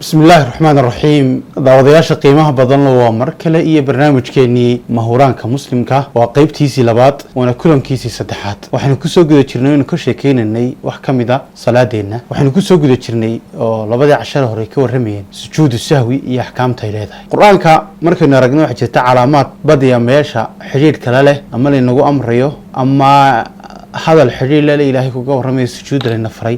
بسم الله الرحمن الرحيم daawadayaasha qiimaha badan waa mar kale iyo barnaamijkeeni mahuraanka muslimka waa qaybtiisii labaad wana kulankiisii saddexaad waxaanu ku soo guda jirnay inuu ka sheekeynay wax kamida salaadeena waxaanu ku soo guda jirnay oo labadii cashar hore ka waramayeen sujuudu sahwi iyo ahkaamta ay leedahay quraanka markaynu aragno waxa jirta calaamad badiya meesha xiriir kale leh ama la inagu amrayo ama hadal xiriir leh ilaahay kuga waramay sujuud lana faray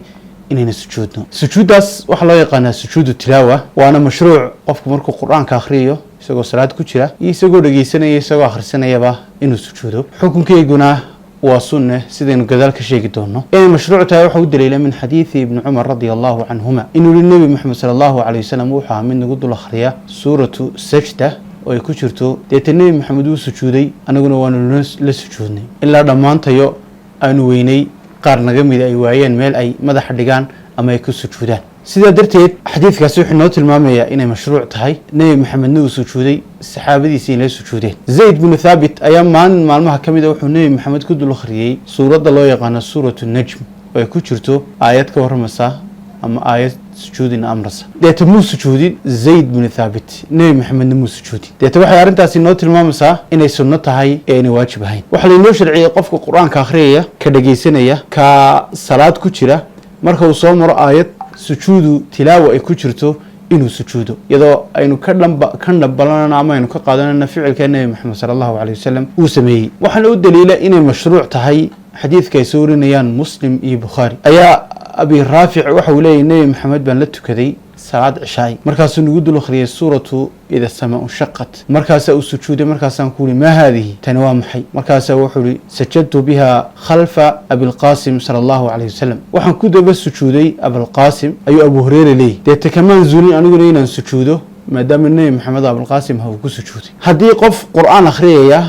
inayna sujuudno sujuudaas waxa loo yaqaan sujuudu tilaawa waana mashruuc qofku markuu quraanka akhriyo isagoo salaad ku jira iyo isagoo dhageysanaya isagoo akhrisanayaba inuu sujuudo xukunkeeguna waa sunne sidaynu gadaal ka sheegi doono in mashruuc tahay waxa uu daliilay min xadiisi ibn umar radiyallahu anhuma inuu nabi muhammad sallallahu alayhi wasallam uu xaamid nagu dul akhriya suuratu sajda oo ay ku jirto nabi muhammad uu sujuuday anaguna waanu la sujuudnay ilaa dhamaantayo aanu weynay qaar naga mid ay waayeen meel ay madax dhigaan ama ay ku sujuudaan sida darteed xadiiskaasi wuxuu noo tilmaamayaa inay mashruuc tahay nabi maxamed uu sujuuday saxaabadiisii inay sujuudeen zayd bin thabit ayaa maalmaha kamid ah wuxuu nabi maxamed ku dul akhriyay suurada loo yaqaan suuratu najm oo ay ku jirto aayad ka warramasa ama aayad sujuudin amrasa deeta muu sujuudin zayd bin thabit nabi maxamed muu sujuudin deeta waxay arintaasi noo tilmaamaysaa inay sunno tahay ee inay waajib ahayn waxa la inoo sharciyay qofka quraanka akhriyaya ka dhageysanaya ka salaad ku jira marka uu soo maro aayad sujuudu tilaawa ay ku jirto inuu sujuudo iyadoo aynu ka dhambalanana ama aynu ka qaadanana ficilka nabi maxamed sallallahu alayhi wasallam uu sameeyay waxaana u daliila inay mashruuc tahay xadiidka ay soo warinayaan muslim iyo bukhaari ayaa abi raafic waxa uu leeyahay nabi maxamed baan la tukaday salaad cishaay markaasuu nagu dul akhriyay suuratu ida samaa shaqat markaas uu sujuuday markaasaan ku ma haadihi tani waa maxay markaas wuxuu yiri sajadtu biha khalfa abil qasim sallallahu alayhi wasallam waxaan ku daba sujuuday abil qasim ayuu abu hurayra leeyahay deeta kamaan zuulin aniguna inaan sujuudo maadaama nabi maxamed abil qasim uu ku sujuuday haddii qof quraan akhriyaya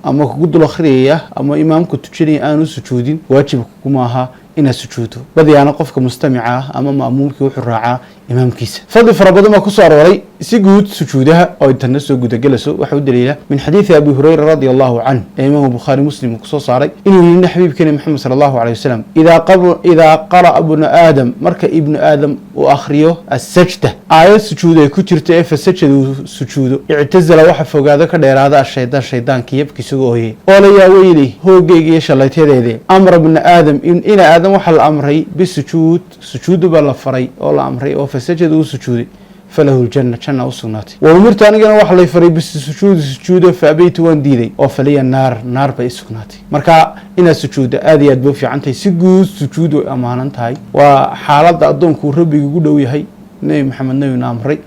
ama ku dul akhriyaya ama imaamku tujinaya aanu sujuudin waajib kuma aha ina sujuudo badiyana qofka mustamica ama maamulki wuxuu raacaa imaamkiisa fadhi farabadan ma ku soo arooray si guud sujuudaha oo inta soo gudagalaso waxa uu daliila min xadiisi abi hurayra radiyallahu anhu imaam bukhari muslim ku soo saaray inuu yiri xabiibkeena muhammad sallallahu alayhi wasallam idha qara ibnu aadam marka ibnu aadam uu akhriyo as-sajda ayat sujuuday ku jirto ee fasajadu sujuudo i'tazala waxa fogaado ka dheeraada shaydaanka yabkiisa ooyay oo la yaawayli hoogayga shalayteedeede amr ibn aadam in aadam waxa la amray bisujuud baa la faray oo la amray oo fasajadu sujuuday falahu aljanna janna usugnatay wa umirtu anigana waxa la faray bisujuud fa abaytu wan diiday oo faliya naar bay sugnatay marka ina sujuuda aad iyo aad buu fiicantay si guud sujuudu amaanan tahay waa xaaladda adoonku rabbiga ugu dhow yahay nabi maxamed nabi amray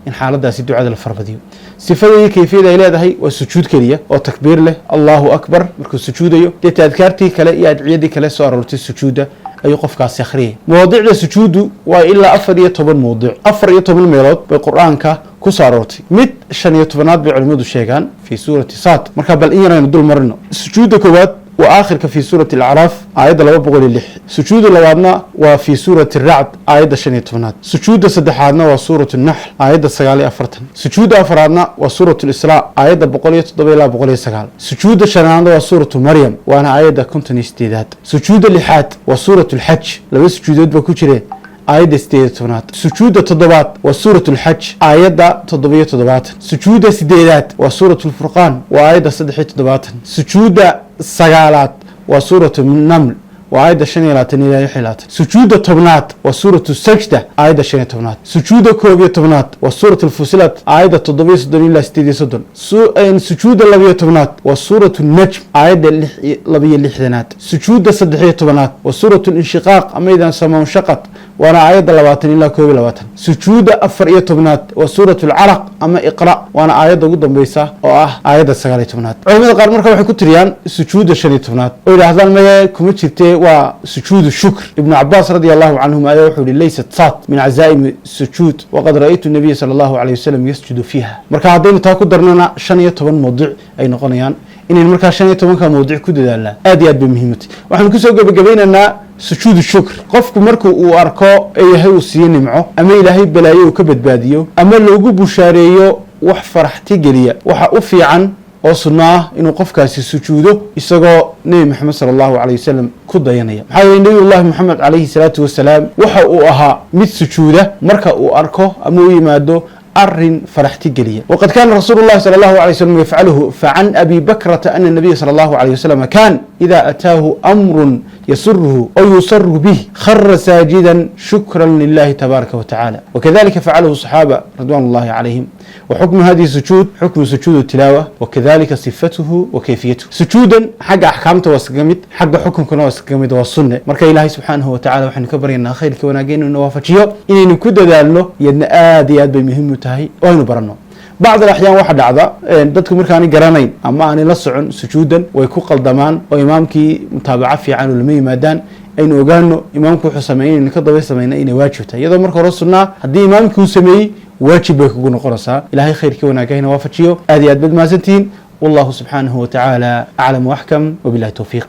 in xaaladaasi ducada la farbadiyo sifadii kayfiyada ay leedahay waa sujuud kaliya oo takbiir leh Allahu akbar markuu sujuudayo deeta adkaartii kale iyo adciyadii kale soo aroortay sujuuda ay qofkaas akhriyay mawduucda sujuudu waa ilaa 14 mawduuc 14 meelood bay quraanka ku soo aroortay mid 15aad bay culimadu sheegaan fi suurati sad marka bal in yaraynu dul marino sujuuda koowaad وآخر في سورة الأعراف آية 206 سجود لوادنا وفي سورة الرعد آية 5 سجود صدحادنا وسورة النحل آية 9 سجود أفرادنا وسورة الإسراء آية 207 سجود شنانا وسورة مريم وأنا آية كنت استيداد سجود اللحاد وسورة الحج لو سجودات بكوشرين آية 6 سجود التضبات وسورة الحج آية 7 سجود السديدات وسورة الفرقان وآية 6 سجود السجالات وسورة النمل وآية 5 سجود الطبنات وسورة السجدة آية 5 سجود الكوبية وسورة الفصلات آية 7 سجود اللبية وسورة النجم آية 2 سجود الصدحية وسورة الانشقاق أما إذا سماء انشقت وانا آية 20 سجود أفرية وسورة العرق أما إقرأ وانا آية قدام بيسا آية 9 علماء قال مركب waxay ku tiriyaan sujuud 5 oo ilaahdaan ma kuma jirtay waa sujuud shukr ibn Abbas radiyallahu anhuma ayaa wuxuu leeyahay saat min azaim sujuud waqad ra'aytu an-nabiy sallallahu alayhi wasallam yasjudu fiha marka hadaynu taa ku darnana 15 mawduuc ay noqonayaan inay marka 15 ka mawduuc ku dadaalaan aad iyo aad bay muhiim tahay waxaan ku soo gabagabeynaa sujuud shukr qofku markuu uu arko ilaahay uu siiyo nimco ama ilaahay balaayo uu ka badbaadiyo ama loogu bushaareeyo wax faraxti galiya waxa u fiican oo sunno ah inuu qofkaasi sujuudo isagoo nebi maxamed sala allahu calayh wasalam ku dayanaya. maxaa yeelay nebiyullahi moxamed calayhi salaatu wasalaam waxa uu ahaa mid sujuuda marka uu arko ama u yimaado أرن فرحتي قليا. وقد كان رسول الله صلى الله عليه وسلم يفعله. فعن أبي بكرة أن النبي صلى الله عليه وسلم كان إذا أتاه أمر يسره أو يسر به خر ساجدا شكرا لله تبارك وتعالى. وكذلك فعله الصحابة رضوان الله عليهم. وحكم هذه السجود حكم سجود التلاوة وكذلك صفته وكيفيته. سجودا حق أحكامته وسقمت حق حكم كنا وسقمت والسنة. مركا إلهي سبحانه وتعالى وحن كبر إنها خير كوناجين ونوافجيه إن نكود ذلله ين آديات بمهم تهي وين برنو. بعض الأحيان واحد عضا dadku markaan garanayn ama aan la socon sujuudan way ku qaldamaan oo imaamkii mutaabaca fiican lama yimaadaan aynu ogaano imaamku wuxuu sameeyay ka daba sameeyay inay waajib tahay iyadoo marka hore sunnah hadii imaamku uu sameeyay waajib bay kugu noqonaysaa. ilaahay khayrkii wanaagayna waafajiyo aad iyo aad badmaasantiin. والله سبحانه وتعالى أعلم وأحكم وبالله التوفيق.